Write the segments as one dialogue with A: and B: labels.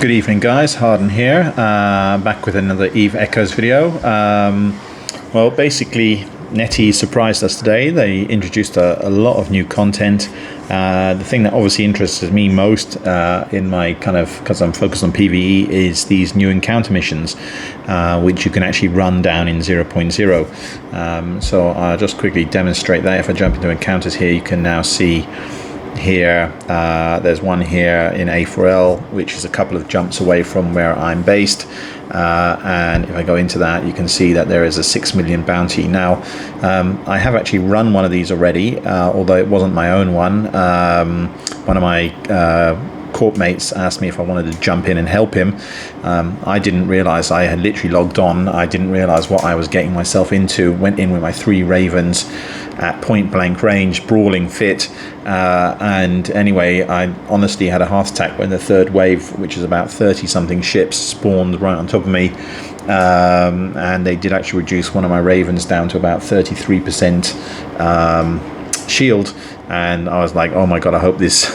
A: Good evening guys, Harden here, back with another Eve Echoes video. Well, basically Netease surprised us today. They introduced a lot of new content. The thing that obviously interests me most in my because I'm focused on PvE, is these new encounter missions, which you can actually run down in 0.0. So I'll just quickly demonstrate that. If I jump into encounters here, you can now see here there's one here in A4L, which is a couple of jumps away from where I'm based, and if I go into that, you can see that there is a 6 million bounty. Now I have actually run one of these already, although it wasn't my own one. One of my corp mates asked me if I wanted to jump in and help him. I didn't realize, I had literally logged on, I didn't realize what I was getting myself into. Went in with my 3 Ravens at point blank range, brawling fit, and anyway, I honestly had a heart attack when the third wave, which is about 30 something ships, spawned right on top of me, and they did actually reduce one of my Ravens down to about 33% shield. And I was like, oh my god, I hope this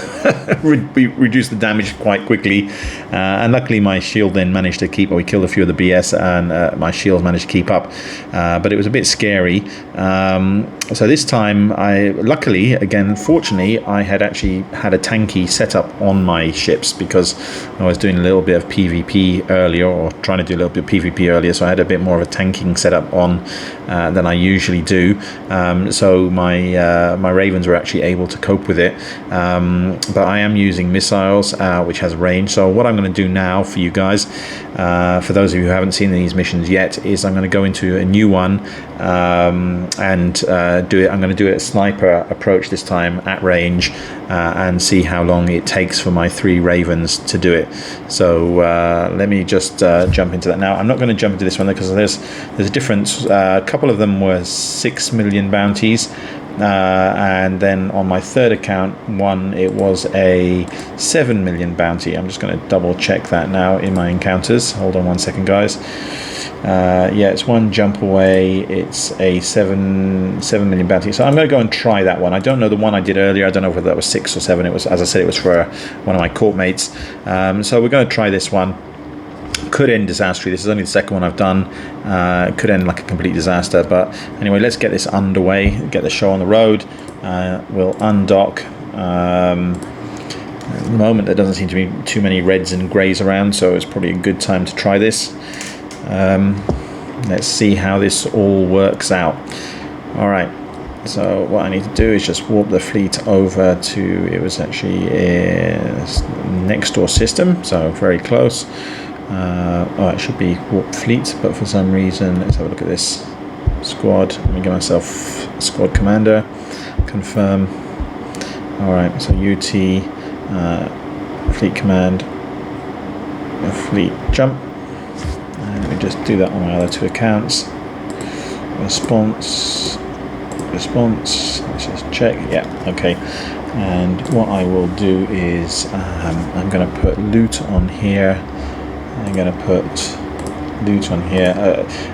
A: reduced the damage quite quickly. And luckily my shield then managed to keep, we killed a few of the BS, and my shields managed to keep up. But it was a bit scary. So this time, luckily, again, fortunately, I had actually had a tanky setup on my ships, because I was doing a little bit of PvP earlier, or trying to do a little bit of PvP earlier. So I had a bit more of a tanking setup on than I usually do. So my Ravens were actually able to cope with it, but I am using missiles, which has range. So what I'm going to do now for you guys, for those of you who haven't seen these missions yet, is I'm going to go into a new one, and do it. I'm going to do it a sniper approach this time at range, and see how long it takes for my 3 Ravens to do it. So let me just jump into that now. I'm not going to jump into this one because there's a difference. A couple of them were 6 million bounties, and then on my third account, one, it was a 7 million bounty. I'm just going to double check that now in my encounters. Hold on one second guys. Yeah, it's one jump away. It's a 7 million bounty. So I'm going to go and try that one. I don't know the one I did earlier. I don't know whether that was 6 or 7. It was, as I said, it was for one of my corp mates. So we're going to try this one. Could end disastrously. This is only the second one I've done. Could end like a complete disaster. But anyway, let's get this underway. Get the show on the road. We'll undock. At the moment, there doesn't seem to be too many reds and greys around, so it's probably a good time to try this. Let's see how this all works out. Alright, so what I need to do is just warp the fleet over to, it was actually a next door system, so very close. Oh, it should be warp fleet, but for some reason, let's have a look at this squad. Let me get myself squad commander, confirm. Alright, so UT, fleet command, fleet jump. Let me just do that on my other 2 accounts. Response, let's just check. Yeah, okay. And what I will do is I'm going to put loot on here. I'm going to put loot on here.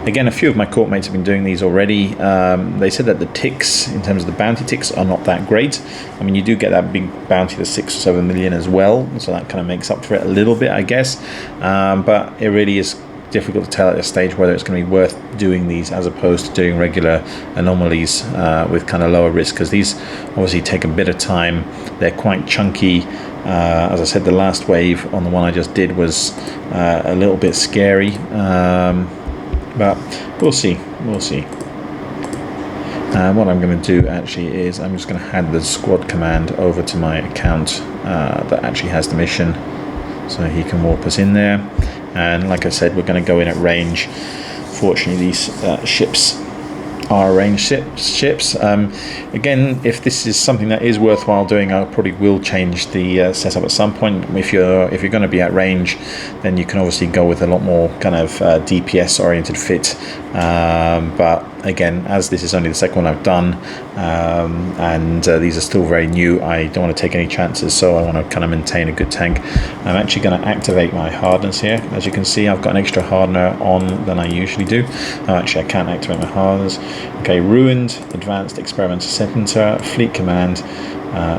A: Again, a few of my corp mates have been doing these already. They said that the ticks, in terms of the bounty ticks, are not that great. I mean, you do get that big bounty, the 6 or 7 million as well, so that kind of makes up for it a little bit, I guess. But it really is difficult to tell at this stage whether it's going to be worth doing these as opposed to doing regular anomalies with kind of lower risk, because these obviously take a bit of time. They're quite chunky. As I said, the last wave on the one I just did was a little bit scary, but we'll see. What I'm going to do actually is I'm just going to add the squad command over to my account that actually has the mission, so he can warp us in there. And like I said, we're going to go in at range. Fortunately, these ships are ranged ships. Again, if this is something that is worthwhile doing, I probably will change the setup at some point. If you're going to be at range, then you can obviously go with a lot more kind of DPS oriented fit. But again, as this is only the second one I've done, and these are still very new, I don't want to take any chances, so I want to kind of maintain a good tank. I'm actually going to activate my hardness here. As you can see, I've got an extra hardener on than I usually do. Actually, I can't activate my hardness. Okay, ruined, advanced experimental center, fleet command,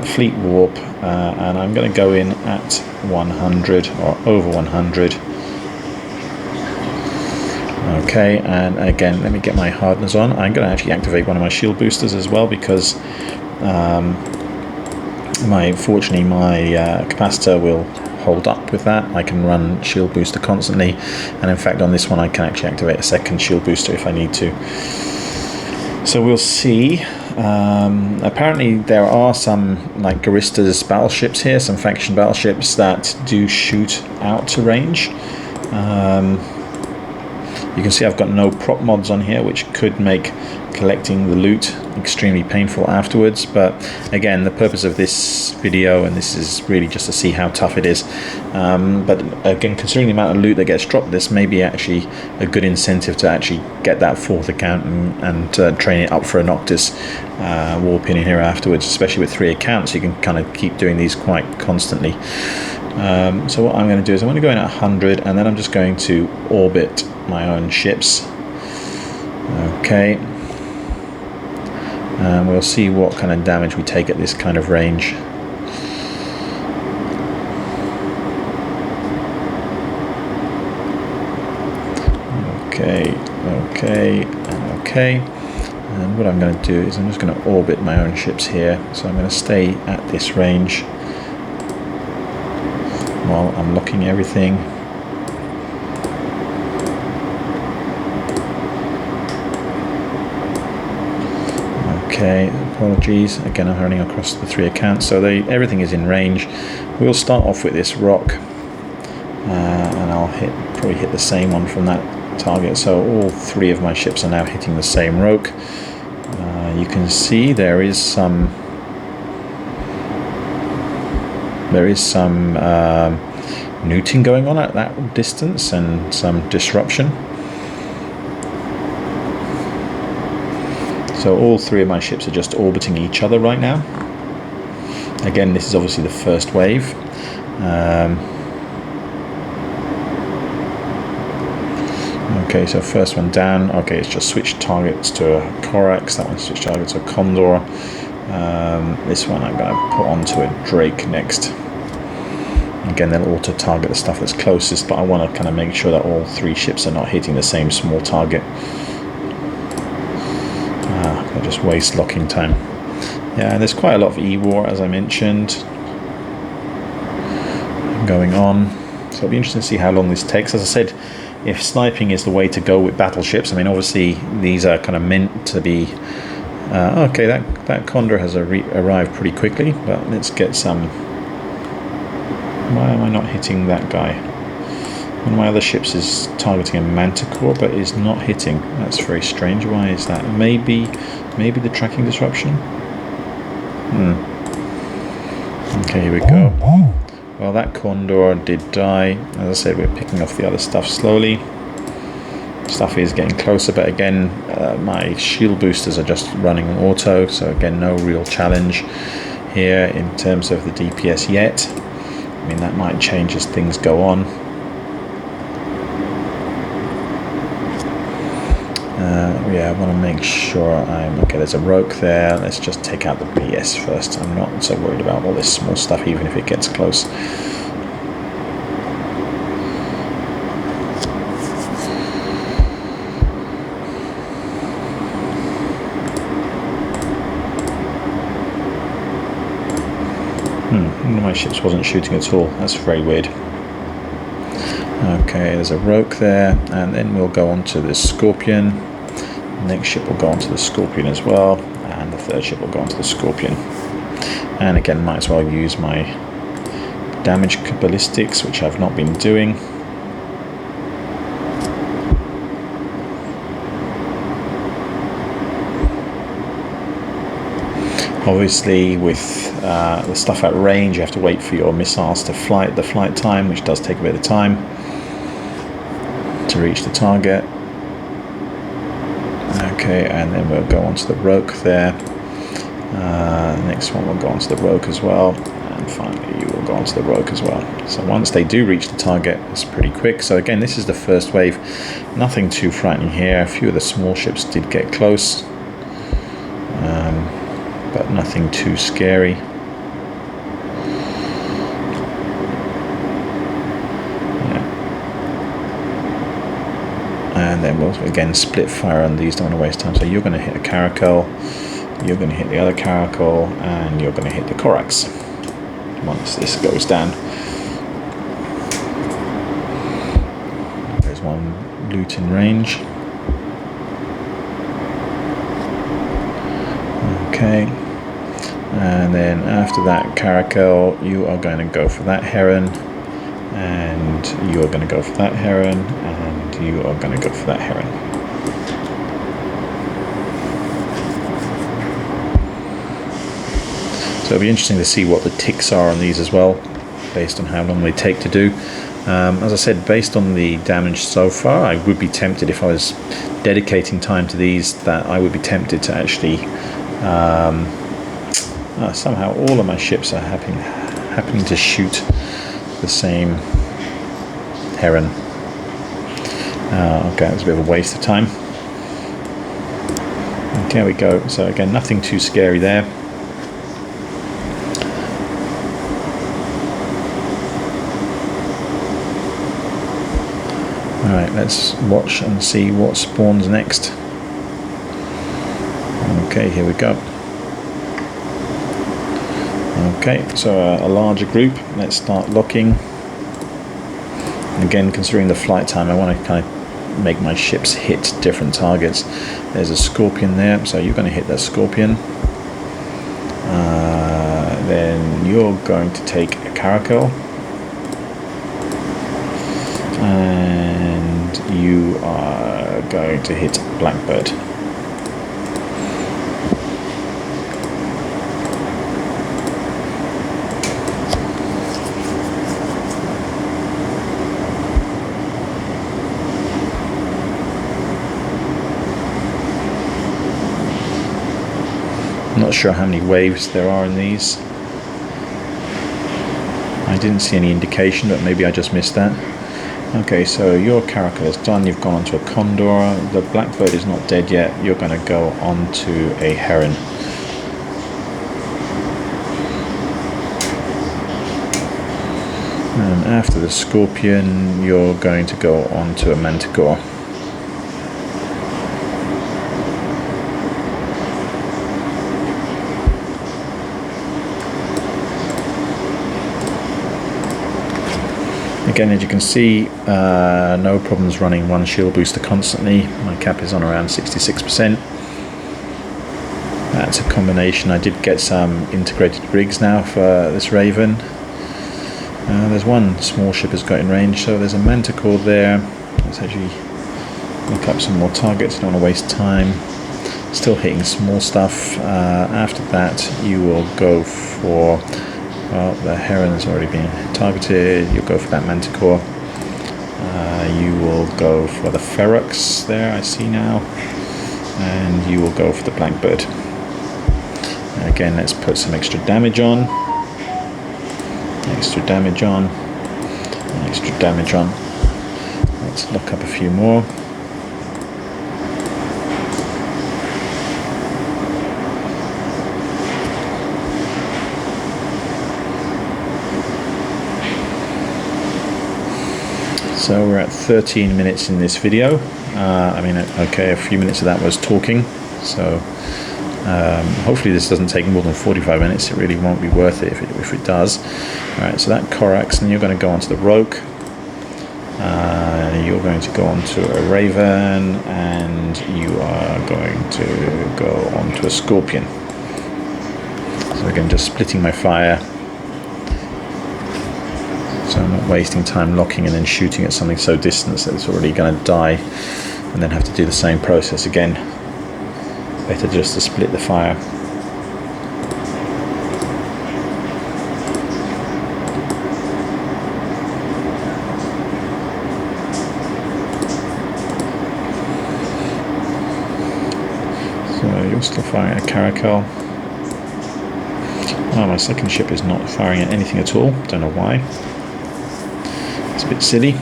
A: fleet warp, and I'm going to go in at 100 or over 100. Okay, and again, let me get my hardeners on. I'm going to actually activate one of my shield boosters as well, because fortunately my capacitor will hold up with that. I can run shield booster constantly, and in fact on this one I can actually activate a second shield booster if I need to. So we'll see. Apparently there are some like Garista's battleships here, some faction battleships that do shoot out to range. You can see I've got no prop mods on here, which could make collecting the loot extremely painful afterwards. But again, the purpose of this video, and this is really just to see how tough it is. But again, considering the amount of loot that gets dropped, this may be actually a good incentive to actually get that 4th account and train it up for a Noctis warp in here afterwards, especially with 3 accounts. You can kind of keep doing these quite constantly. So what I'm going to do is I'm going to go in at 100, and then I'm just going to orbit my own ships. Okay, and we'll see what kind of damage we take at this kind of range. Okay, okay, and okay. And what I'm going to do is I'm just going to orbit my own ships here. So I'm going to stay at this range while I'm locking everything. Okay, apologies. Again, I'm running across the 3 accounts, so everything is in range. We'll start off with this rock, and I'll probably hit the same one from that target. So all 3 of my ships are now hitting the same rock. You can see there is some neuting going on at that distance and some disruption. So all 3 of my ships are just orbiting each other right now. Again, this is obviously the first wave. Okay, so first one down. Okay, it's just switched targets to a Corax. That one switched targets to a Condor. This one I'm going to put onto a Drake next. Again, they'll auto target the stuff that's closest, but I want to kind of make sure that all 3 ships are not hitting the same small target. I just waste locking time. Yeah, there's quite a lot of E-War, as I mentioned, going on. So it'll be interesting to see how long this takes. As I said, if sniping is the way to go with battleships, I mean, obviously these are kind of meant to be... okay, that Condor has arrived pretty quickly, but let's get some... Why am I not hitting that guy? One of my other ships is targeting a Manticore, but is not hitting. That's very strange. Why is that? Maybe the tracking disruption? Okay, here we go. Well, that Condor did die. As I said, we're picking off the other stuff slowly. Stuff is getting closer, but again, my shield boosters are just running on auto, so again, no real challenge here in terms of the DPS yet. I mean, that might change as things go on. Yeah, I want to make sure okay, there's a rogue there. Let's just take out the BS first. I'm not so worried about all this small stuff, even if it gets close. One of my ships wasn't shooting at all. That's very weird. Okay, there's a rogue there, and then we'll go on to the Scorpion. The next ship will go onto the Scorpion as well, and the 3rd ship will go onto the Scorpion. And again, might as well use my damage ballistics, which I've not been doing. Obviously, with the stuff at range, you have to wait for your missiles to the flight time, which does take a bit of time to reach the target. Okay, and then we'll go on to the rogue there. The next one will go on to the rogue as well, and finally you will go on to the rogue as well. So once they do reach the target, it's pretty quick. So again, this is the first wave. Nothing too frightening here. A few of the small ships did get close, but nothing too scary. and then we'll again split fire on these. Don't want to waste time. So you're going to hit a caracal, you're going to hit the other caracal, and you're going to hit the corax once this goes down. There's one loot in range. Okay, and then after that caracal, you are going to go for that heron, and you are going to go for that heron, and you are going to go for that heron. So it'll be interesting to see what the ticks are on these as well, based on how long they take to do. As I said, based on the damage so far, I would be tempted, if I was dedicating time to these, that I would be tempted to actually somehow all of my ships are happening to shoot the same heron. Okay, that was a bit of a waste of time. Okay, there we go. So again, nothing too scary there. Alright, let's watch and see what spawns next. Okay, here we go. Okay, so a larger group. Let's start locking. Again, considering the flight time, I want to kind of make my ships hit different targets. There's a scorpion there, so you're going to hit that scorpion. Then you're going to take a caracal. And you are going to hit blackbird. I'm not sure how many waves there are in these. I didn't see any indication, but maybe I just missed that. Okay, so your caracal is done. You've gone onto a condor. The blackbird is not dead yet. You're going to go onto a heron. And after the scorpion, you're going to go onto a manticore. Again, as you can see, no problems running one shield booster constantly. My cap is on around 66%. That's a combination. I did get some integrated rigs now for this Raven. There's one small ship has got in range, so there's a manticore there. Let's actually look up some more targets. Don't want to waste time. Still hitting small stuff. After that, you will go for... Well, the heron has already been targeted. You'll go for that manticore. You will go for the ferox there, I see now. And you will go for the blackbird. Again, let's put some extra damage on. Extra damage on. Extra damage on. Let's look up a few more. So we're at 13 minutes in this video. I mean, okay, a few minutes of that was talking. So hopefully this doesn't take more than 45 minutes. It really won't be worth it if it does. All right, so that corax, and you're going to go onto the rogue. You're going to go onto a raven, and you are going to go onto a scorpion. So again, just splitting my fire. So I'm not wasting time locking and then shooting at something so distant that it's already going to die and then have to do the same process again. Better just to split the fire. So you're still firing at a caracal. Oh, my second ship is not firing at anything at all. Don't know why. It's a bit silly.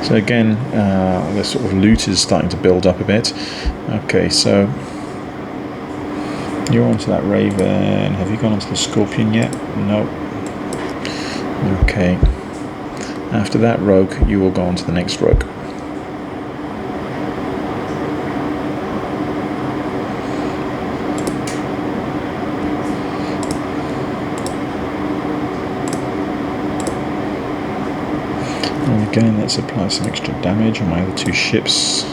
A: So again, the sort of loot is starting to build up a bit. Okay, so you're onto that raven. Have you gone onto the scorpion yet? No. Okay, after that rogue, you will go on to the next rogue. And again, let's apply some extra damage on my other two ships.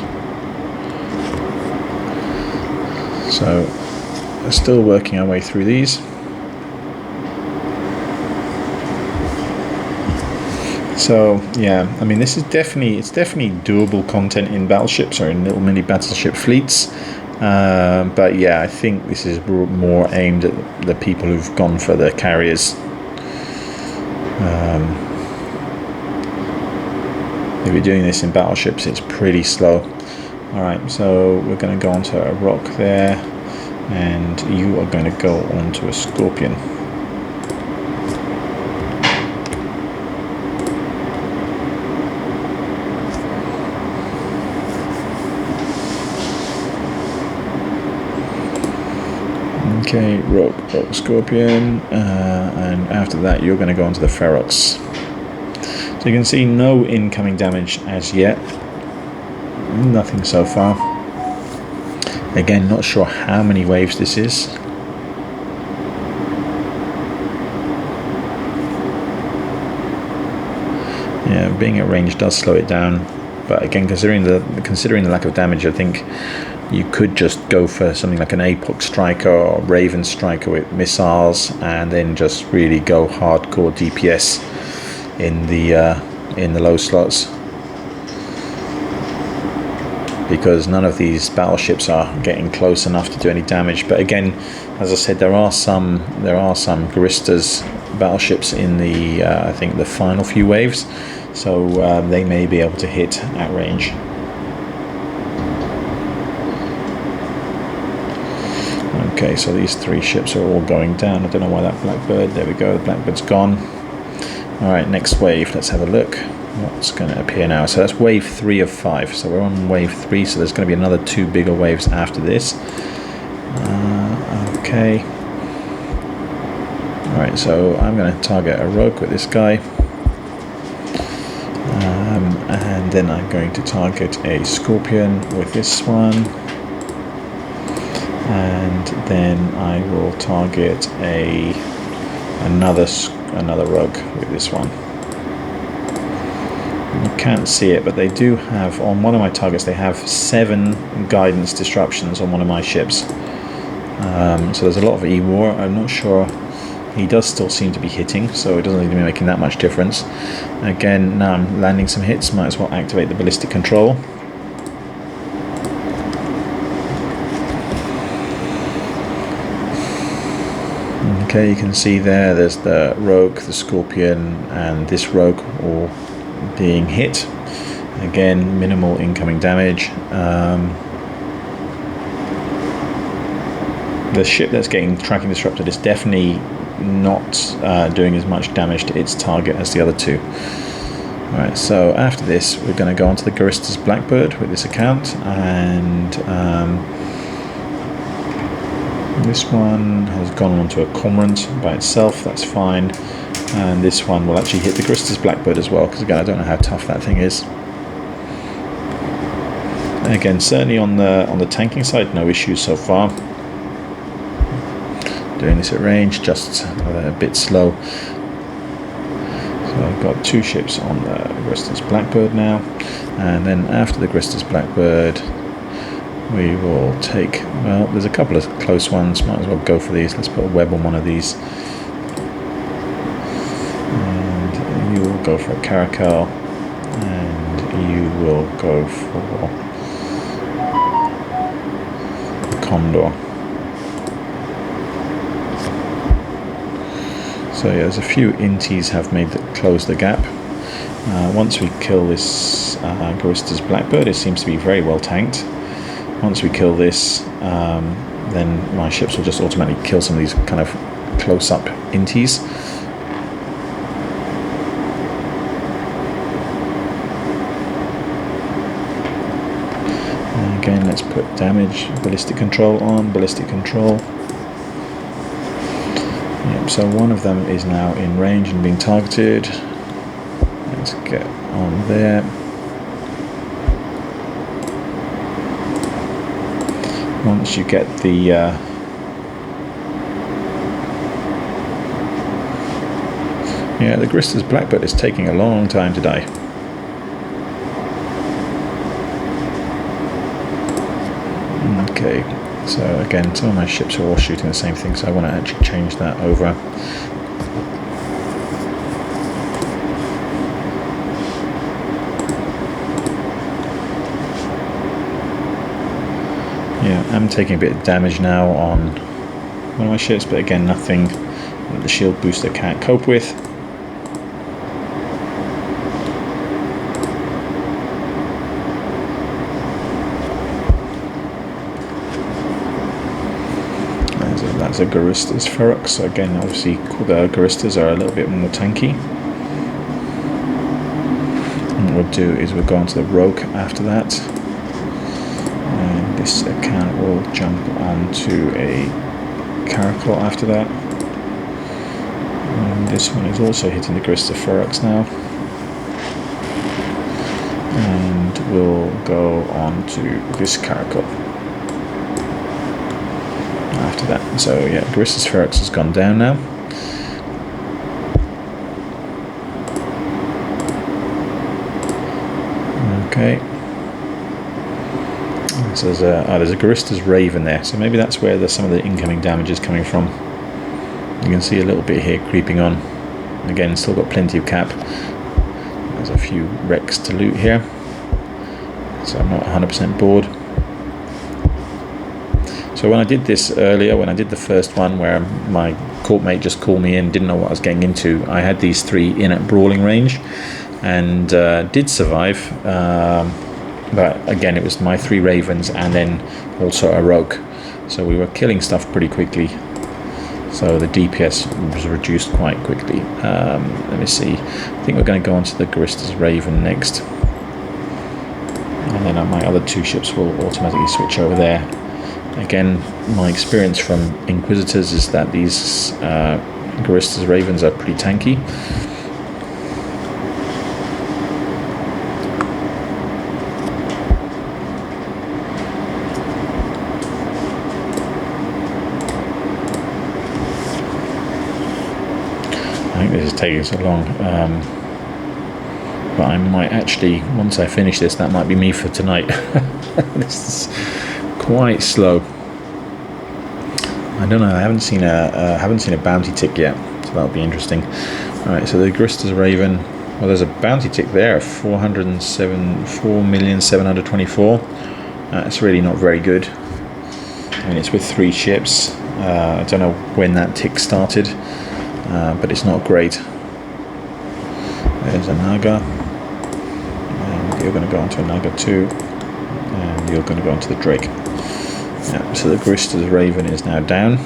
A: So, we're still working our way through these. So yeah, I mean, this is definitely doable content in battleships or in little mini battleship fleets. But yeah, I think this is more aimed at the people who've gone for the carriers. If you're doing this in battleships, it's pretty slow. Alright, so we're going to go onto a rock there, and you are going to go onto a scorpion. Okay, rock, scorpion, and after that you're going to go onto the ferox. So you can see no incoming damage as yet. Nothing so far. Again, not sure how many waves this is. Yeah, being at range does slow it down. But again, considering the lack of damage, I think you could just go for something like an Apoc striker or Raven striker with missiles, and then just really go hardcore DPS in the low slots, because none of these battleships are getting close enough to do any damage. But again, as I said, there are some Guristas battleships in the I think the final few waves, so they may be able to hit at range. Okay, so these three ships are all going down. I don't know why that Blackbird, there we go, the Blackbird's gone. Alright, next wave, let's have a look what's going to appear now. So that's wave 3 of 5, so we're on wave 3, so there's going to be another 2 bigger waves after this. Okay. Alright, so I'm going to target a rogue with this guy. And then I'm going to target a scorpion with this one. And then I will target another rogue with this one. You can't see it, but they do have, on one of my targets, they have 7 guidance disruptions on one of my ships. So there's a lot of E-War. I'm not sure. He does still seem to be hitting, so it doesn't seem to be making that much difference. Again, now I'm landing some hits, might as well activate the ballistic control. Okay, you can see there's the rogue, the scorpion, and this rogue all being hit. Again, minimal incoming damage. The ship that's getting tracking disrupted is definitely not doing as much damage to its target as the other two. Alright, so after this we're going to go on to the Guristas Blackbird with this account, and this one has gone on to a Cormorant by itself, that's fine. And this one will actually hit the Guristas Blackbird as well, because again, I don't know how tough that thing is. Again, certainly on the tanking side, no issues so far. Doing this at range, just a bit slow. So I've got 2 ships on the Guristas Blackbird now, and then after the Guristas Blackbird, we will take, well, there's a couple of close ones, might as well go for these. Let's put a web on one of these. And you will go for a Caracal, and you will go for a Condor. So yeah, there's a few Inties have closed the gap. Once we kill this Guristas Blackbird, it seems to be very well tanked. Once we kill this, then my ships will just automatically kill some of these kind of close-up Inties. And again, let's put damage, ballistic control on, ballistic control. Yep, so one of them is now in range and being targeted. Let's get on there. Once you get the yeah, the Grister's blackbird is taking a long time to die. Okay, so again, some of my ships are all shooting the same thing, so I want to actually change that over. Yeah, I'm taking a bit of damage now on one of my ships, but again, nothing that the shield booster can't cope with. That's a Garista's Ferox, so again, obviously the Garistas are a little bit more tanky. And what we'll do is we'll go on to the Rogue after that. And this account will jump onto a Caracal after that. And this one is also hitting the Garista Ferox now. And we'll go on to this Caracal after that. So yeah, Garista's Ferox has gone down now. Okay. So there's a Garista's Raven there, so maybe that's where some of the incoming damage is coming from. You can see a little bit here creeping on. Again, still got plenty of cap. There's a few wrecks to loot here, so I'm not 100% bored. So when I did this earlier, when I did the first one where my corp mate just called me in, didn't know what I was getting into, I had these three in at brawling range and did survive. But again, it was my three Ravens and then also a Rogue. So we were killing stuff pretty quickly. So the DPS was reduced quite quickly. Let me see. I think we're going to go on to the Garista's Raven next. And then my other two ships will automatically switch over there. Again, my experience from Inquisitors is that these Garista's Ravens are pretty tanky. I think this is taking so long, but I might actually, once I finish this, that might be me for tonight. This is quite slow. I don't know. I haven't seen a bounty tick yet, so that'll be interesting. All right, so the Garista's Raven. Well, there's a bounty tick there, 4,724. That's really not very good. I mean, it's with 3 ships. I don't know when that tick started, but it's not great. There's a Naga, and you're going to go onto a Naga too, and you're going to go onto the Drake. Yeah, so the Garista's Raven is now down.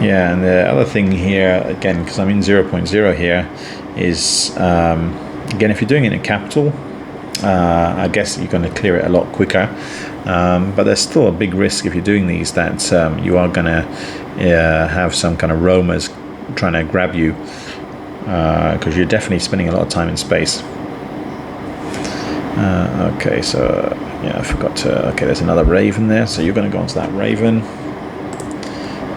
A: Yeah, and the other thing here, again, because I'm in 0.0 here, is, again, if you're doing it in capital, I guess you're going to clear it a lot quicker. But there's still a big risk if you're doing these that you are going to have some kind of roamers trying to grab you, because you're definitely spending a lot of time in space. Okay, so yeah, I forgot to. Okay, there's another Raven there, so you're going to go onto that Raven,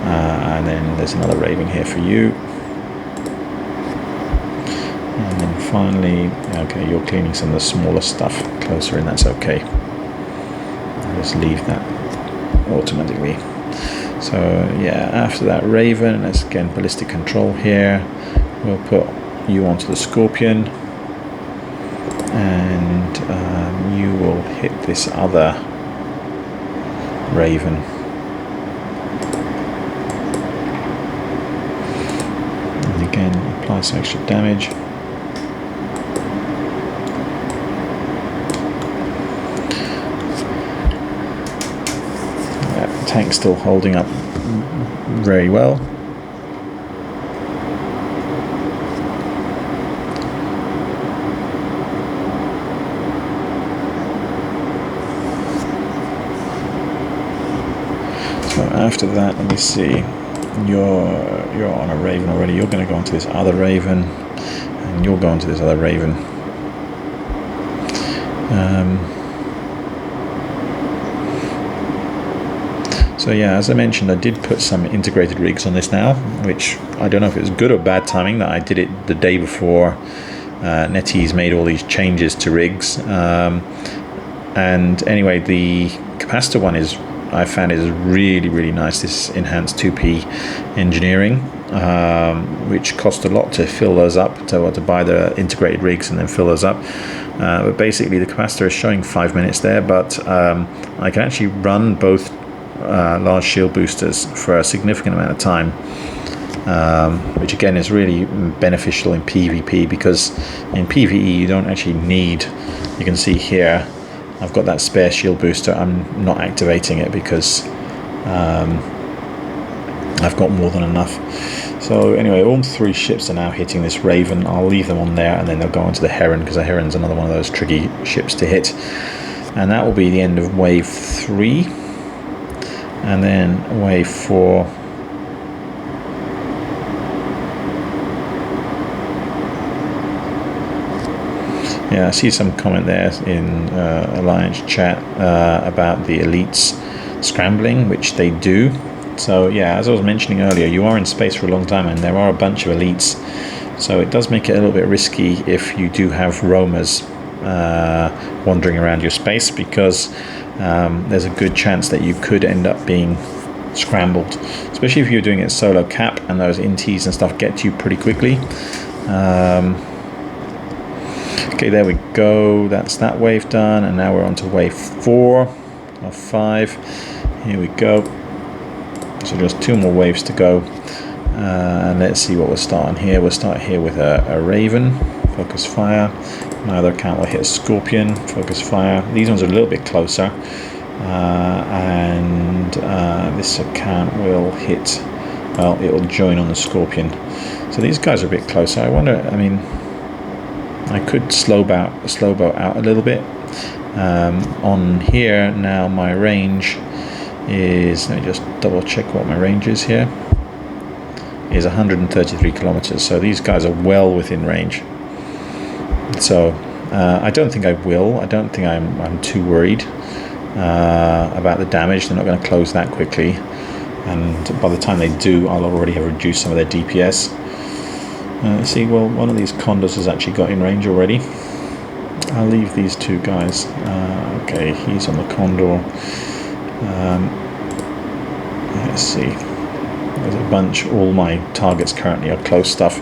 A: and then there's another Raven here for you, and then finally, okay, you're cleaning some of the smaller stuff closer in. That's okay. Just leave that automatically. So yeah, after that Raven, let's again ballistic control here. We'll put you onto the Scorpion, and you will hit this other Raven. And again, apply some extra damage. Tank's still holding up very well. After that, let me see. You're on a raven already. You're going to go onto this other raven, and you'll go onto this other raven. So yeah, as I mentioned, I did put some integrated rigs on this now, which I don't know if it was good or bad timing that I did it the day before Netease made all these changes to rigs. And anyway, the capacitor one I found is really nice, this enhanced 2P engineering, which cost a lot to fill those up, to buy the integrated rigs and then fill those up. But basically the capacitor is showing 5 minutes there, but I can actually run both large shield boosters for a significant amount of time, which again is really beneficial in PvP, because in PvE you don't actually need, you can see here I've got that spare shield booster. I'm not activating it because I've got more than enough. So anyway, all 3 ships are now hitting this Raven. I'll leave them on there and then they'll go onto the Heron, because the Heron's another one of those tricky ships to hit. And that will be the end of wave 3. And then wave 4. Yeah, I see some comment there in Alliance chat about the elites scrambling, which they do. So yeah, as I was mentioning earlier, you are in space for a long time and there are a bunch of elites. So it does make it a little bit risky if you do have roamers wandering around your space, because there's a good chance that you could end up being scrambled, especially if you're doing it solo cap and those inties and stuff get to you pretty quickly. Okay, there we go. That's that wave done, and now we're on to wave 4 of 5. Here we go. So just 2 more waves to go, and let's see what we'll start on here. We'll start here with a Raven, focus fire. My other account will hit a Scorpion, focus fire. These ones are a little bit closer, and this account will hit, well, it will join on the Scorpion. So these guys are a bit closer. I wonder, I mean, I could slow boat out a little bit. On here now, my range is, let me just double check what my range is here, is 133 kilometers. So these guys are well within range. So I don't think I will. I don't think I'm too worried about the damage. They're not going to close that quickly, and by the time they do, I'll already have reduced some of their DPS. Let's see, well, one of these condos has actually got in range already. I'll leave these 2 guys. Okay, he's on the condor. Let's see. There's a bunch. All my targets currently are close stuff.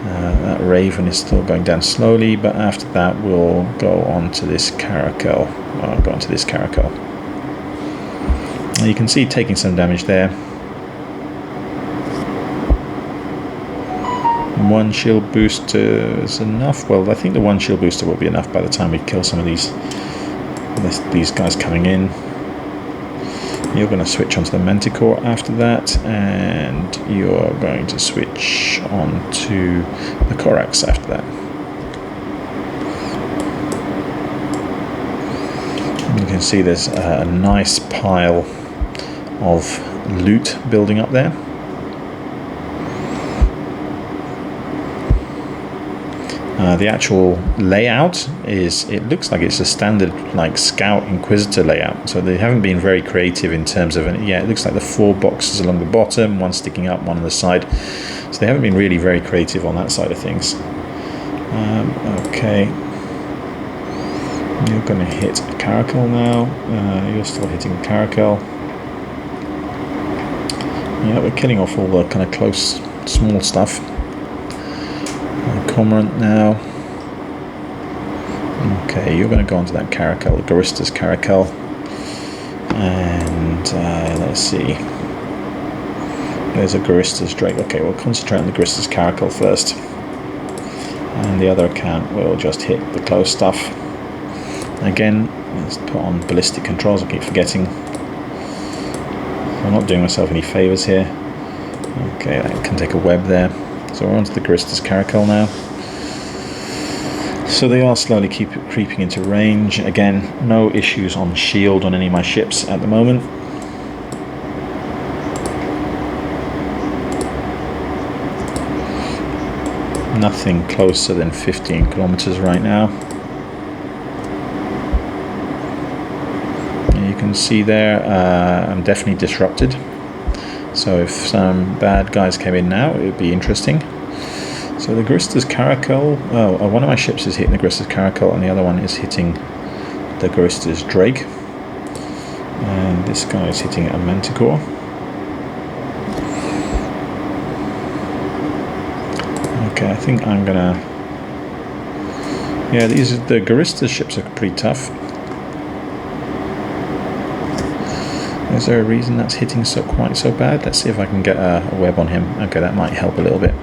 A: That Raven is still going down slowly, but after that we'll go on to this Caracal. I'll go on to this Caracal. You can see taking some damage there. 1 shield booster is enough. Well, I think the 1 shield booster will be enough by the time we kill some of these guys coming in. You're going to switch onto the Manticore after that, and you're going to switch on to the Corax after that. You can see there's a nice pile of loot building up there. The actual layout is, it looks like it's a standard like Scout Inquisitor layout, so they haven't been very creative in terms of, yeah, it looks like the 4 boxes along the bottom, 1 sticking up, 1 on the side, so they haven't been really very creative on that side of things. Okay, you're going to hit a Caracal now. You're still hitting a Caracal. Yeah, we're killing off all the kind of close small stuff. Cormorant now. Okay, you're going to go onto that Caracal, Garista's Caracal, and let's see. There's a Garista's Drake. Okay, we'll concentrate on the Garista's Caracal first, and the other account will just hit the close stuff. Again, let's put on ballistic controls. I keep forgetting. I'm not doing myself any favors here. Okay, I can take a web there. So we're onto the Garista's Caracal now. So they are slowly creeping into range. Again, no issues on shield on any of my ships at the moment. Nothing closer than 15 kilometers right now. You can see there, I'm definitely disrupted. So if some bad guys came in now, it would be interesting. So the Garista's Caracal, one of my ships is hitting the Garista's Caracal and the other one is hitting the Garista's Drake. And this guy is hitting a Manticore. Okay, I think I'm gonna... Yeah, the Garista's ships are pretty tough. Is there a reason that's hitting quite so bad? Let's see if I can get a web on him. Okay, that might help a little bit.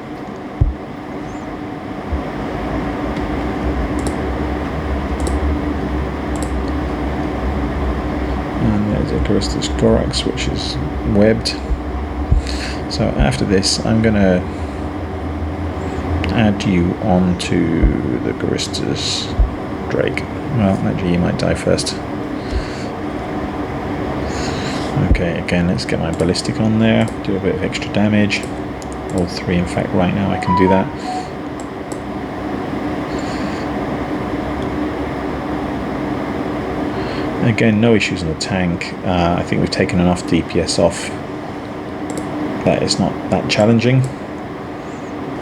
A: And there's a Garista's Gorax, which is webbed. So after this, I'm going to add you onto the Garista's Drake. Well, actually, you might die first. Okay, again, let's get my ballistic on there, do a bit of extra damage. All three, in fact, right now I can do that. Again, no issues on the tank. I think we've taken enough DPS off that it's not that challenging.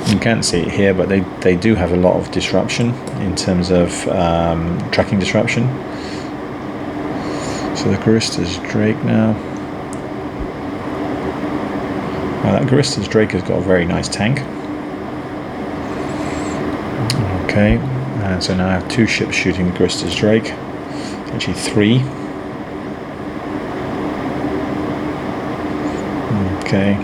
A: You can't see it here, but they do have a lot of disruption in terms of tracking disruption. So the Garista's Drake now. That Garista's Drake has got a very nice tank. Okay, and so now I have two ships shooting the Garista's Drake. Actually three. Okay.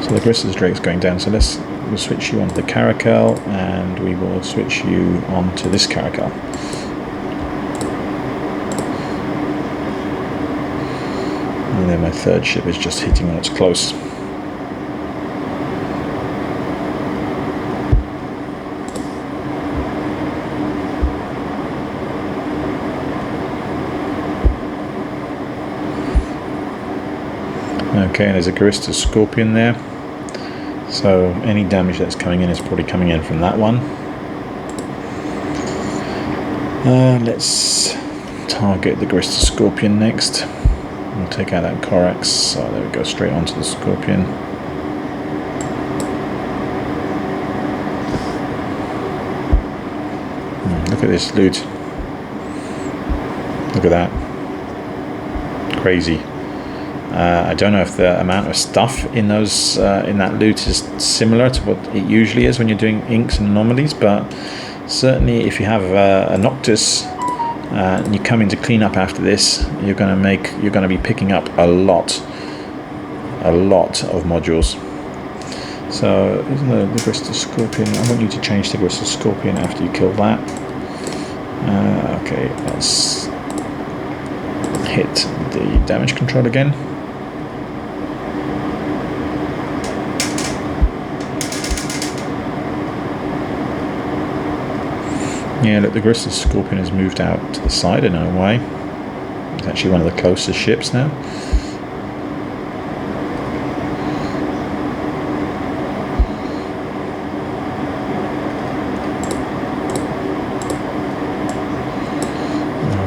A: So the Garista's Drake's going down. So we'll switch you onto the Caracal, and we will switch you onto this Caracal. And then my third ship is just hitting when it's close. Okay, and there's a Garista's Scorpion there. So any damage that's coming in is probably coming in from that one. Let's target the Garista's Scorpion next. We'll take out that Corax. So there we go, straight onto the Scorpion. Look at this loot. Look at that. Crazy. I don't know if the amount of stuff in those in that loot is similar to what it usually is when you're doing inks and anomalies, but certainly if you have a Noctis and you come in to clean up after this, you're going to be picking up a lot of modules. So isn't the Garista's Scorpion? I want you to change the Garista's Scorpion after you kill that. Okay, let's hit the damage control again. Yeah, look, the Garista's Scorpion has moved out to the side in a way. It's actually one of the closest ships now.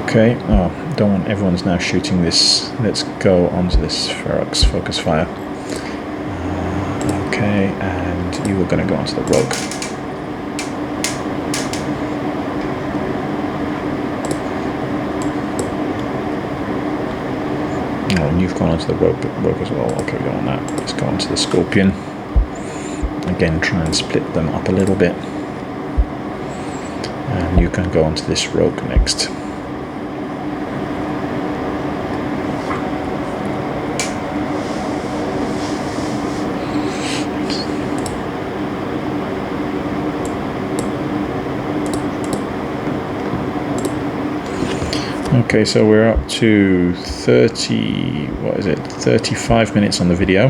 A: Okay, oh, don't want everyone's now shooting this. Let's go onto this Ferox focus fire. Okay, and you are going to go onto the Rogue. Oh, and you've gone onto the rope as well. Okay, go on that. Let's go onto the Scorpion. Again, try and split them up a little bit. And you can go onto this rogue next. Okay, so we're up to 35 minutes on the video.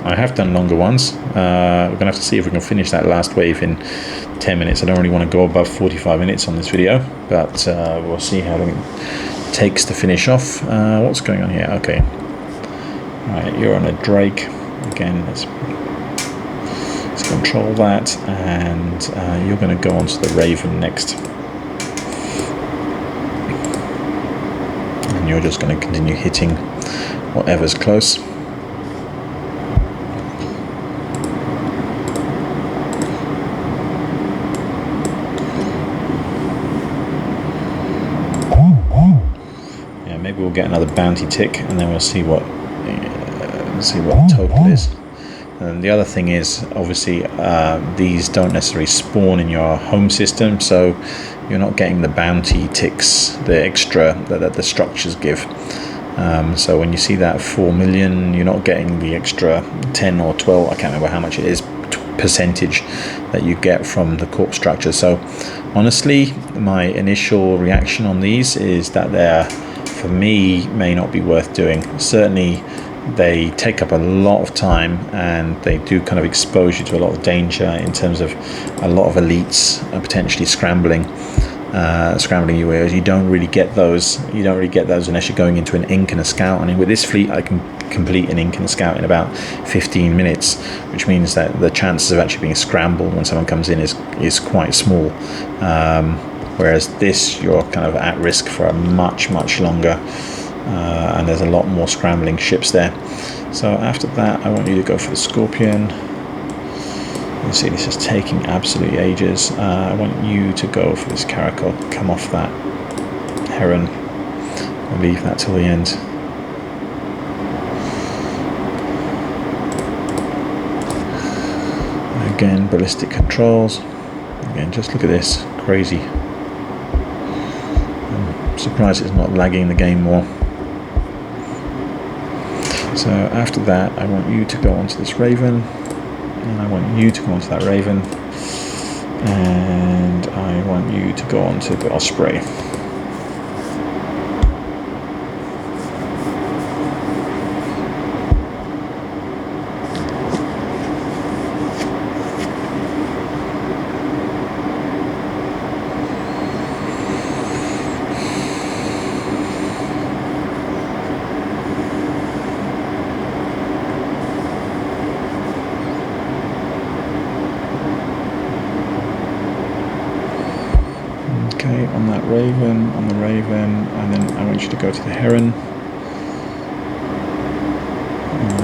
A: I have done longer ones. We're going to have to see if we can finish that last wave in 10 minutes. I don't really want to go above 45 minutes on this video, but we'll see how long it takes to finish off. What's going on here? Okay. Alright, you're on a Drake. Again, let's Let's control that, and you're going to go onto the Raven next. And you're just going to continue hitting whatever's close. Yeah, maybe we'll get another bounty tick, and then we'll see what the total is. And the other thing is, obviously, these don't necessarily spawn in your home system, so you're not getting the bounty ticks, the extra that the structures give. So when you see that 4 million, you're not getting the extra 10 or 12, I can't remember how much it is, percentage that you get from the corp structure. So honestly, my initial reaction on these is that they're, for me, may not be worth doing. Certainly, they take up a lot of time, and they do kind of expose you to a lot of danger in terms of a lot of elites potentially scrambling you, whereas you don't really get those. You don't really get those unless you're going into an ink and a scout. I mean, with this fleet, I can complete an ink and a scout in about 15 minutes, which means that the chances of actually being scrambled when someone comes in is quite small. Whereas this, you're kind of at risk for a much longer. And there's a lot more scrambling ships there. So after that, I want you to go for the Scorpion. You see, this is taking absolutely ages. I want you to go for this Caracal. Come off that Heron. I'll leave that till the end. Again, ballistic controls. Again, just look at this. Crazy. I'm surprised it's not lagging the game more. So after that, I want you to go onto this Raven, and I want you to go onto that Raven, and I want you to go onto the Osprey. Okay, on that Raven, on the Raven, and then I want you to go to the Heron.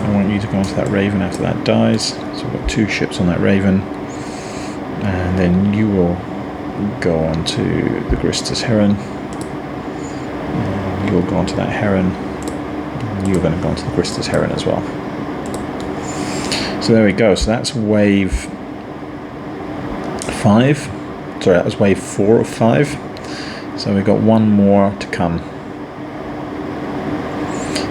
A: I want you to go onto that Raven after that dies. So we've got 2 ships on that Raven. And then you will go on to the Gristus Heron. And you'll go onto that Heron. And you're going to go onto the Gristus Heron as well. So there we go. So that's wave 5. Sorry, that was wave 4 of 5. So we've got 1 more to come.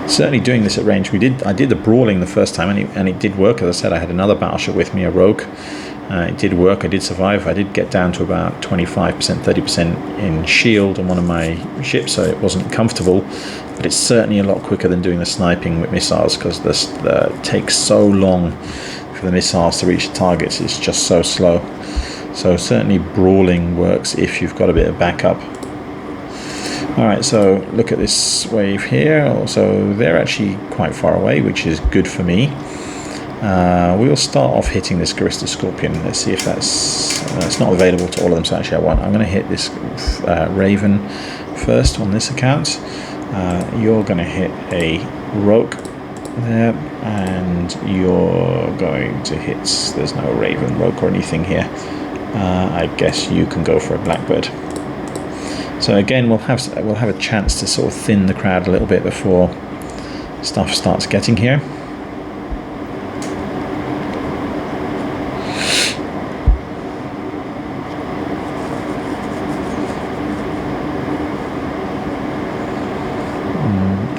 A: Certainly doing this at range, I did the brawling the first time, and it did work. As I said, I had another battleship with me, a rogue. It did work. I did survive. I did get down to about 25%, 30% in shield on one of my ships, so it wasn't comfortable. But it's certainly a lot quicker than doing the sniping with missiles, because it takes so long for the missiles to reach the targets. It's just so slow. So certainly brawling works if you've got a bit of backup. Alright, so look at this wave here. So they're actually quite far away, which is good for me. We'll start off hitting this Garista Scorpion. Let's see if that's... it's not available to all of them, so actually I'm going to hit this Raven first on this account. You're going to hit a Rogue there, and you're going to hit... There's no Raven, Rogue or anything here. I guess you can go for a Blackbird. So again, we'll have a chance to sort of thin the crowd a little bit before stuff starts getting here.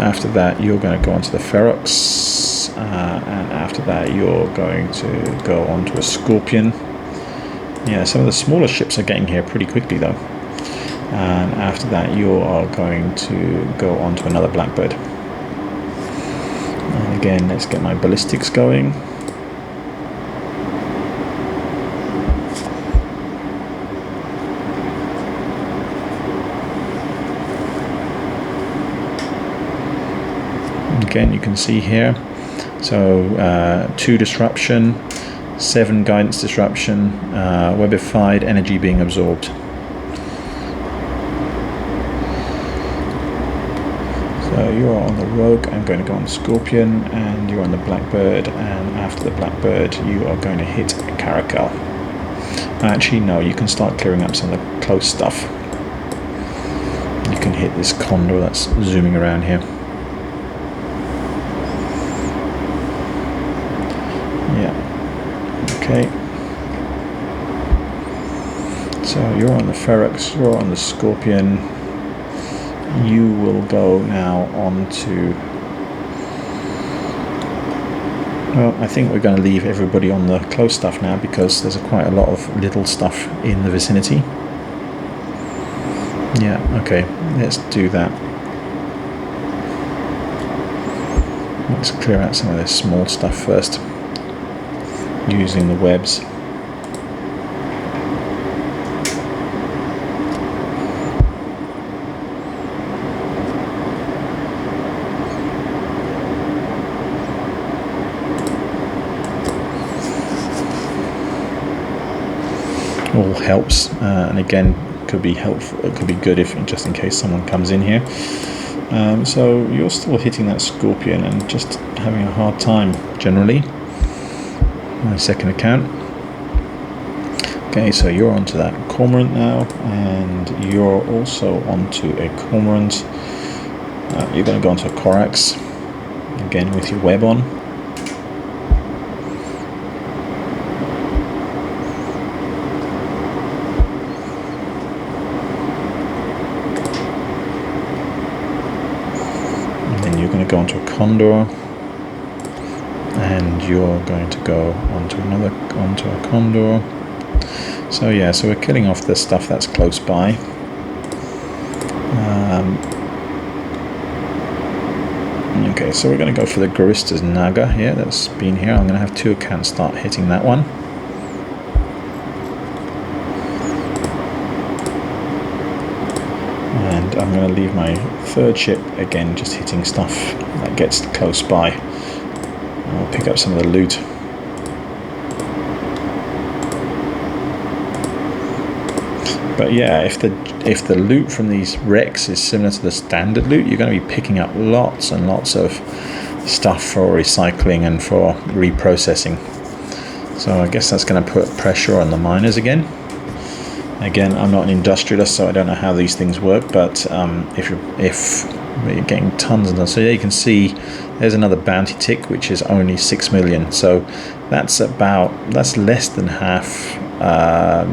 A: After that, you're going to go onto the Ferox, and after that, you're going to go onto a Scorpion. Yeah, some of the smaller ships are getting here pretty quickly though. And after that, you are going to go on to another Blackbird. And again, let's get my ballistics going. Again, you can see here. So 2 disruption. 7 guidance disruption, webified, energy being absorbed. So you're on the rogue, I'm going to go on the scorpion, and you're on the blackbird, and after the blackbird you are going to hit a caracal. Actually no, you can start clearing up some of the close stuff. You can hit this condor that's zooming around here. Yeah, okay. So you're on the Ferox, you're on the scorpion. You will go now on to... Well, I think we're going to leave everybody on the close stuff now because there's quite a lot of little stuff in the vicinity. Yeah, okay, let's do that. Let's clear out some of this small stuff first, using the webs. All helps, and again could be helpful. It could be good if just in case someone comes in here. So you're still hitting that scorpion and just having a hard time generally. My second account. Okay, so you're onto that cormorant now, and you're also onto a cormorant. You're going to go onto a corax again with your web on. You're going to go onto a condor, and you're going to go onto a condor. So yeah, so we're killing off the stuff that's close by. Okay, so we're going to go for the Garista's Naga here that's been here. I'm going to have 2 accounts start hitting that one. And I'm going to leave my 3rd ship again just hitting stuff that gets close by. I'll pick up some of the loot. But yeah, if the loot from these wrecks is similar to the standard loot, you're going to be picking up lots and lots of stuff for recycling and for reprocessing. So I guess that's going to put pressure on the miners again. Again, I'm not an industrialist, so I don't know how these things work, but if you're getting tons of them, so yeah, you can see there's another bounty tick, which is only 6 million. So that's less than half,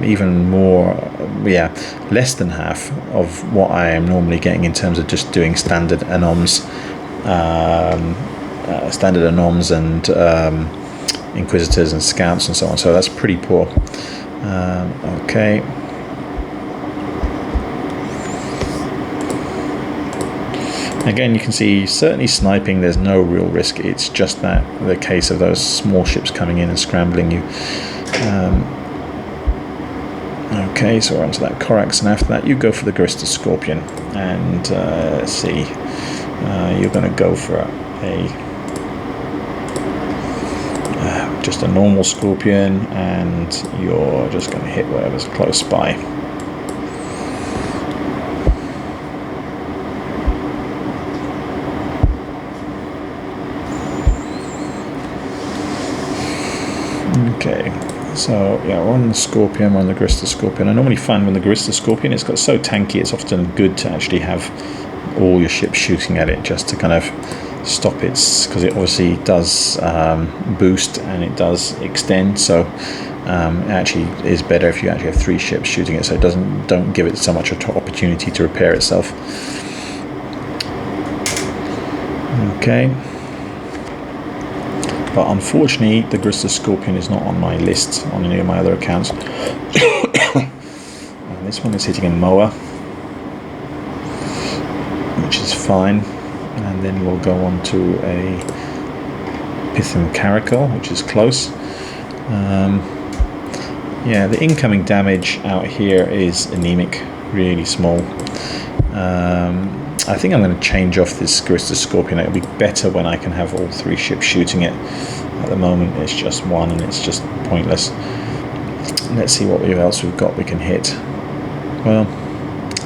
A: even more, yeah, less than half of what I am normally getting in terms of just doing standard anoms, and inquisitors and scouts and so on. So that's pretty poor. Okay. Again, you can see certainly sniping, there's no real risk. It's just that the case of those small ships coming in and scrambling you. Okay, so we're onto that Corax, and after that you go for the Garista Scorpion. And let's see, you're going to go for just a normal Scorpion, and you're just going to hit whatever's close by. Okay, so yeah, we're on the Scorpion, we're on the Garista Scorpion. I normally find when the Garista Scorpion, it's got so tanky, it's often good to actually have all your ships shooting at it just to kind of stop it, because it obviously does boost and it does extend. So it actually is better if you actually have 3 ships shooting it, so it don't give it so much an opportunity to repair itself. Okay. But unfortunately, the Garista Scorpion is not on my list on any of my other accounts. And this one is hitting a Moa, which is fine. And then we'll go on to a Pitham Caracal, which is close. Yeah, the incoming damage out here is anemic, really small. I think I'm going to change off this Garista Scorpion. It'll be better when I can have all 3 ships shooting it. At the moment it's just one and it's just pointless. Let's see what else we've got we can hit. Well,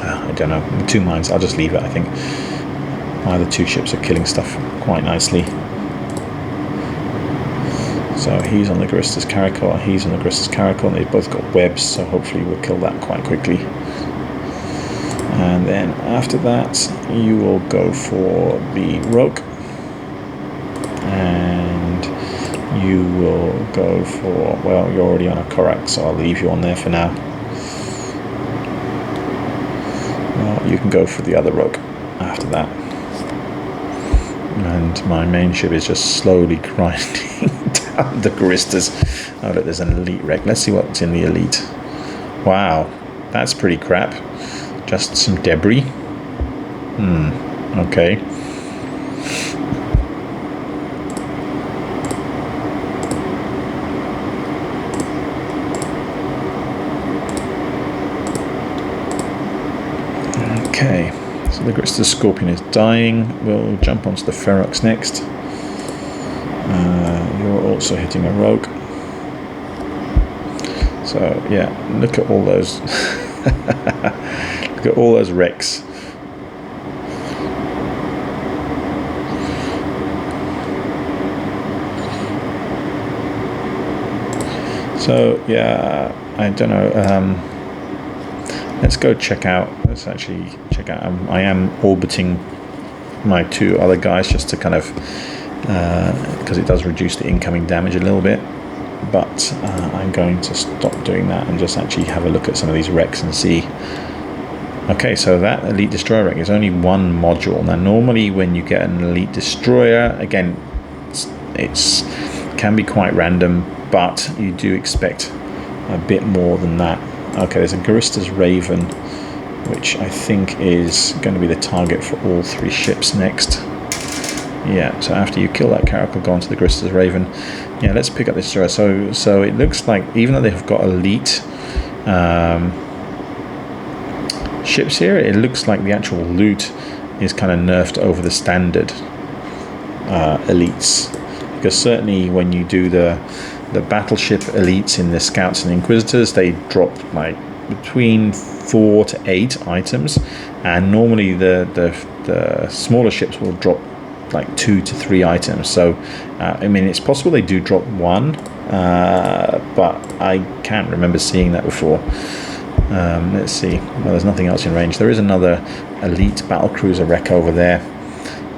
A: I don't know, 2 mines, I'll just leave it. I think my other 2 ships are killing stuff quite nicely. So he's on the Garista's Caracal, he's on the Garista's Caracal, and they've both got webs, so hopefully we'll kill that quite quickly. And then after that you will go for the Rogue, and you will go for, well, you're already on a Korak, so I'll leave you on there for now. Well, you can go for the other Rogue after that. And my main ship is just slowly grinding down the Garistas. Oh look, there's an elite wreck. Let's see what's in the elite. Wow, that's pretty crap. Just some debris. Okay. Okay, so the Gristas Scorpion is dying. We'll jump onto the Ferox next. You're also hitting a Rogue. So yeah, look at all those. Look at all those wrecks. So yeah, I don't know. Let's go check out. Let's actually check out. I am orbiting my 2 other guys just to kind of, because it does reduce the incoming damage a little bit. But I'm going to stop doing that and just actually have a look at some of these wrecks and see. Okay, so that Elite Destroyer wreck is only 1 module. Now normally when you get an Elite Destroyer, again, it's can be quite random, but you do expect a bit more than that. Okay, there's a Garista's Raven, which I think is going to be the target for all 3 ships next. Yeah, so after you kill that Caracal, go on to the Garista's Raven. Yeah, let's pick up this destroyer. So it looks like, even though they've got elite ships here, it looks like the actual loot is kind of nerfed over the standard elites. Because certainly when you do the battleship elites in the Scouts and Inquisitors, they drop like between 4 to 8 items, and normally the smaller ships will drop like 2 to 3 items. So I mean, it's possible they do drop 1, but I can't remember seeing that before. Let's see. Well, there's nothing else in range. There is another elite battlecruiser wreck over there.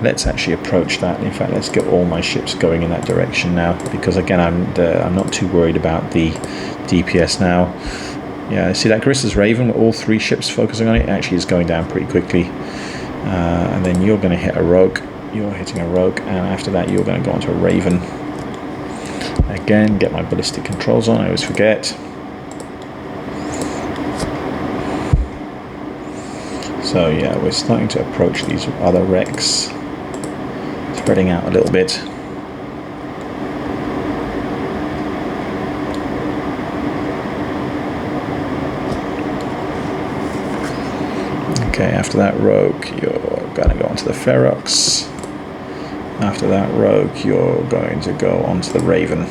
A: Let's actually approach that. In fact, let's get all my ships going in that direction now, because again, I'm not too worried about the DPS now. Yeah, see that Garista's Raven with all 3 ships focusing on it actually is going down pretty quickly. And then you're going to hit a Rogue. You're hitting a Rogue, and after that you're going to go onto a Raven. Again, get my ballistic controls on. I always forget. So yeah, we're starting to approach these other wrecks. Spreading out a little bit. Okay, after that Rogue, you're going to go onto the Ferox. After that Rogue, you're going to go onto the Raven.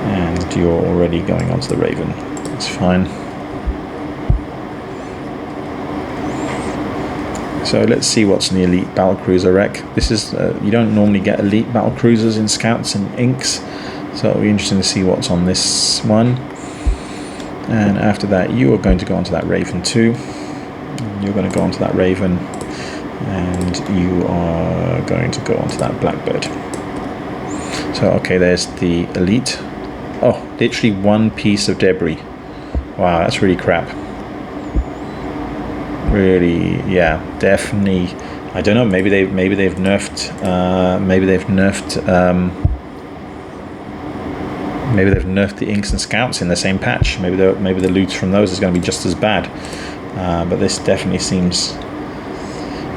A: And you're already going onto the Raven. It's fine. So let's see what's in the elite battlecruiser wreck. This is you don't normally get elite battlecruisers in Scouts and Inks, so it'll be interesting to see what's on this one. And after that, you are going to go onto that Raven too. You're going to go onto that Raven, and you are going to go onto that Blackbird. So okay, there's the elite. Oh, literally 1 piece of debris. Wow, that's really crap. Really, yeah, definitely. I don't know. Maybe they've nerfed. Maybe they've nerfed the Inks and Scouts in the same patch. Maybe the loot from those is going to be just as bad. But this definitely seems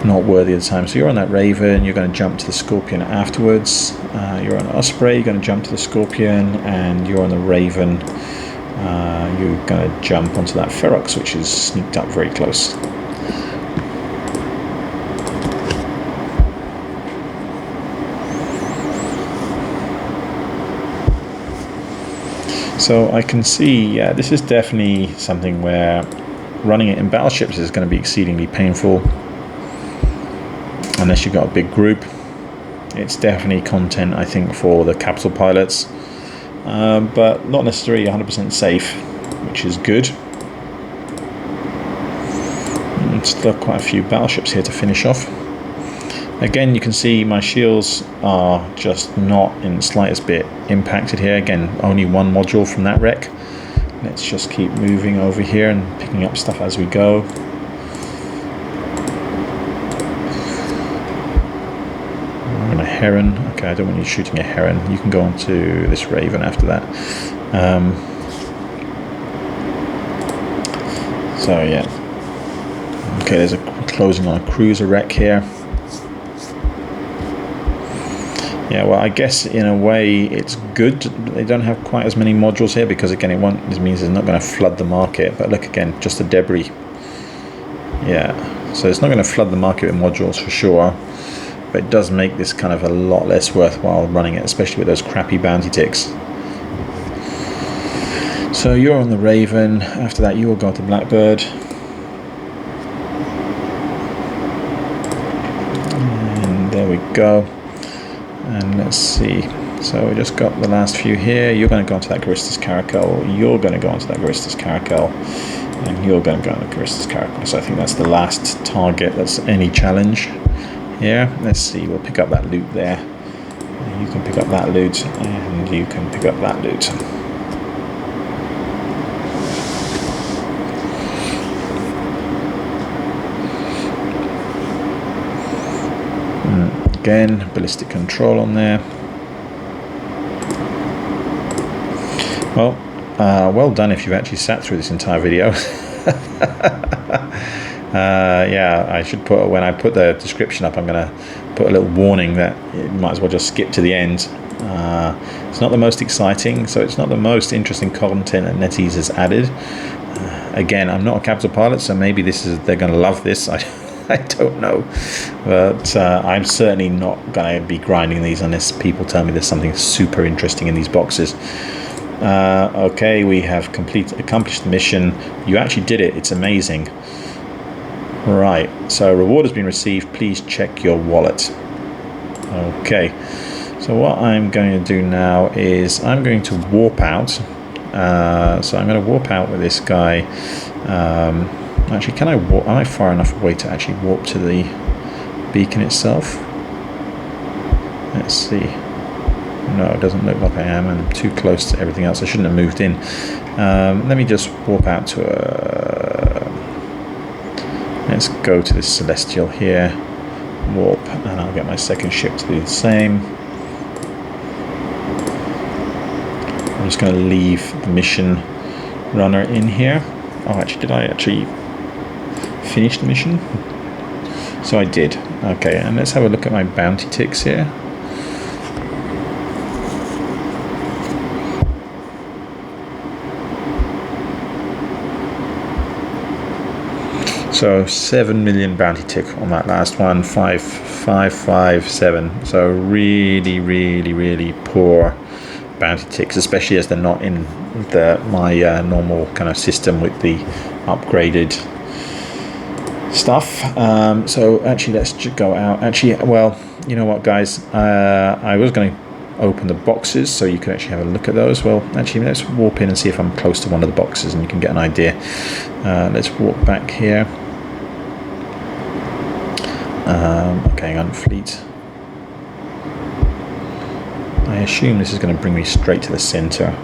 A: not worthy of the time. So you're on that Raven. You're going to jump to the Scorpion afterwards. You're on Osprey. You're going to jump to the Scorpion, and you're on the Raven. You're going to jump onto that Ferox, which is sneaked up very close. So I can see, yeah, this is definitely something where running it in battleships is going to be exceedingly painful unless you've got a big group. It's definitely content, I think, for the capital pilots, but not necessarily 100% safe, which is good. Still quite a few battleships here to finish off. Again, you can see my shields are just not in the slightest bit impacted here. Again, only one module from that wreck. Let's just keep moving over here and picking up stuff as we go. And a heron. Okay, I don't want you shooting a heron. You can go on to this raven after that. So yeah. Okay, there's a closing on a cruiser wreck here. Yeah, well, I guess in a way it's good. They don't have quite as many modules here because, again, this means it's not going to flood the market. But look, again, just the debris. Yeah, so it's not going to flood the market with modules for sure. But it does make this kind of a lot less worthwhile running it, especially with those crappy bounty ticks. So you're on the Raven. After that, you will go to Blackbird. And there we go. And let's see, so we just got the last few here. You're going to go onto that Garistas Caracal, you're going to go onto that Garistas Caracal, and you're going to go on the Garistas Caracal. So I think that's the last target that's any challenge here. Let's see, we'll pick up that loot there. You can pick up that loot, and you can pick up that loot. Again, ballistic control on there. Well, well done if you've actually sat through this entire video. Yeah, I should put, when I put the description up, I'm going to put a little warning that you might as well just skip to the end. It's not the most exciting, so it's not the most interesting content that Netease has added. Again, I'm not a capital pilot, so maybe they're going to love this. I don't know, but I'm certainly not going to be grinding these unless people tell me there's something super interesting in these boxes. Okay, we have accomplished the mission. You actually did it. It's amazing. Right, so reward has been received. Please check your wallet. Okay, so what I'm going to do now is I'm going to warp out. So I'm going to warp out with this guy. Actually, can I warp? Am I far enough away to actually warp to the beacon itself? Let's see. No, it doesn't look like I am. I'm too close to everything else. I shouldn't have moved in. Let me just warp out to let's go to this Celestial here. Warp, and I'll get my second ship to do the same. I'm just going to leave the mission runner in here. Oh, actually, did I actually finish the mission? So I did. Okay, and let's have a look at my bounty ticks here. So 7 million bounty tick on that last one. 5,557. So really poor bounty ticks, especially as they're not in my normal kind of system with the upgraded stuff. So actually, let's just go out. Actually, well, you know what, guys, I was going to open the boxes so you can actually have a look at those. Well, actually, let's warp in and see if I'm close to one of the boxes and you can get an idea. Let's walk back here. Okay, hang on, fleet. I assume this is going to bring me straight to the center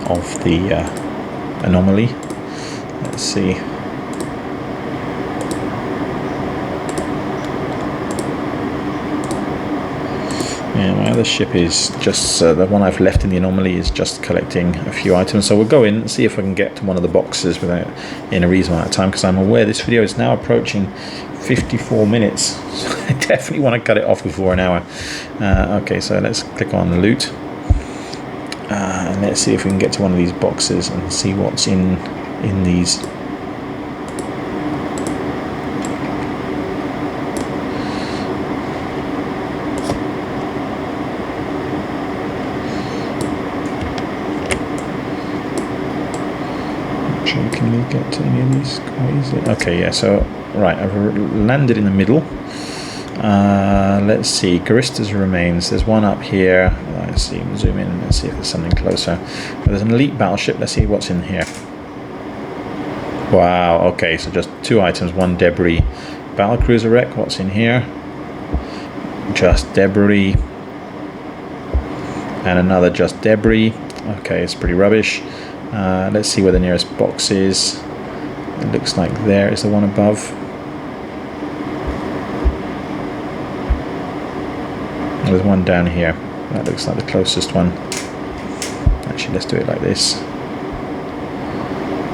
A: of the anomaly. Let's see. Yeah, my other ship is just the one I've left in the anomaly is just collecting a few items. So we'll go in and see if I can get to one of the boxes without in a reasonable amount of time, because I'm aware this video is now approaching 54 minutes. So I definitely want to cut it off before an hour. Okay, so let's click on loot. And let's see if we can get to one of these boxes and see what's in these. Sure, can we get to any of these quite easily? Okay, yeah, so right, I've landed in the middle. Let's see, Garista's remains. There's one up here. Let's see, zoom in, let's see if there's something closer. There's an elite battleship. Let's see what's in here. Wow, okay, so just 2 items, 1 debris. Battlecruiser wreck, what's in here? Just debris. And another just debris. Okay, it's pretty rubbish. Let's see where the nearest box is. It looks like there is the one above. There's one down here. That looks like the closest one. Actually, let's do it like this.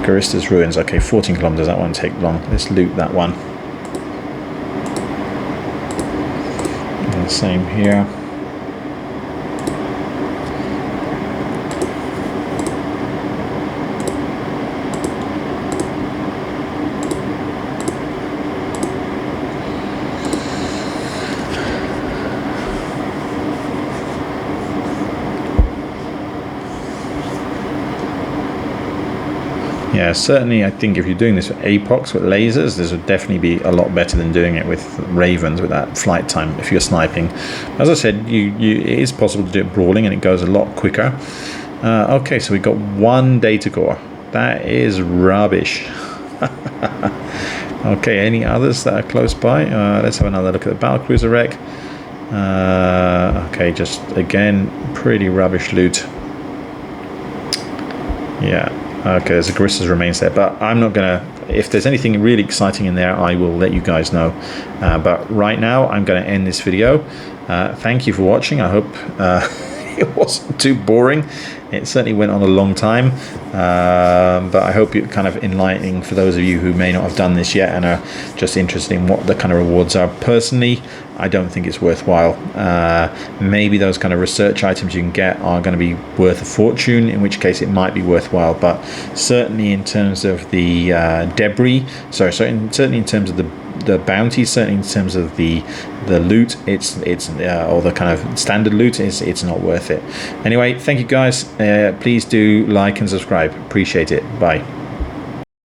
A: Garista's ruins. Okay, 14 kilometers. That won't take long. Let's loot that one. And the same here. Yeah, certainly I think if you're doing this with APOCs, with lasers, this would definitely be a lot better than doing it with Ravens, with that flight time, if you're sniping. As I said, it is possible to do it brawling, and it goes a lot quicker. Okay, so we've got 1 data core. That is rubbish. Okay, any others that are close by? Let's have another look at the battlecruiser wreck. Okay, just, again, pretty rubbish loot. Yeah. Okay, there's a Garista's remains there, but I'm not gonna, if there's anything really exciting in there, I will let you guys know. But right now, I'm gonna end this video. Thank you for watching. I hope it wasn't too boring. It certainly went on a long time, but I hope it's kind of enlightening for those of you who may not have done this yet and are just interested in what the kind of rewards are. Personally, I don't think it's worthwhile. Maybe those kind of research items you can get are going to be worth a fortune, in which case it might be worthwhile. But certainly in terms of the debris, certainly in terms of the bounty, certainly in terms of the loot, it's or the kind of standard loot, it's not worth it. Anyway, thank you guys. Please do like and subscribe. Appreciate it. Bye.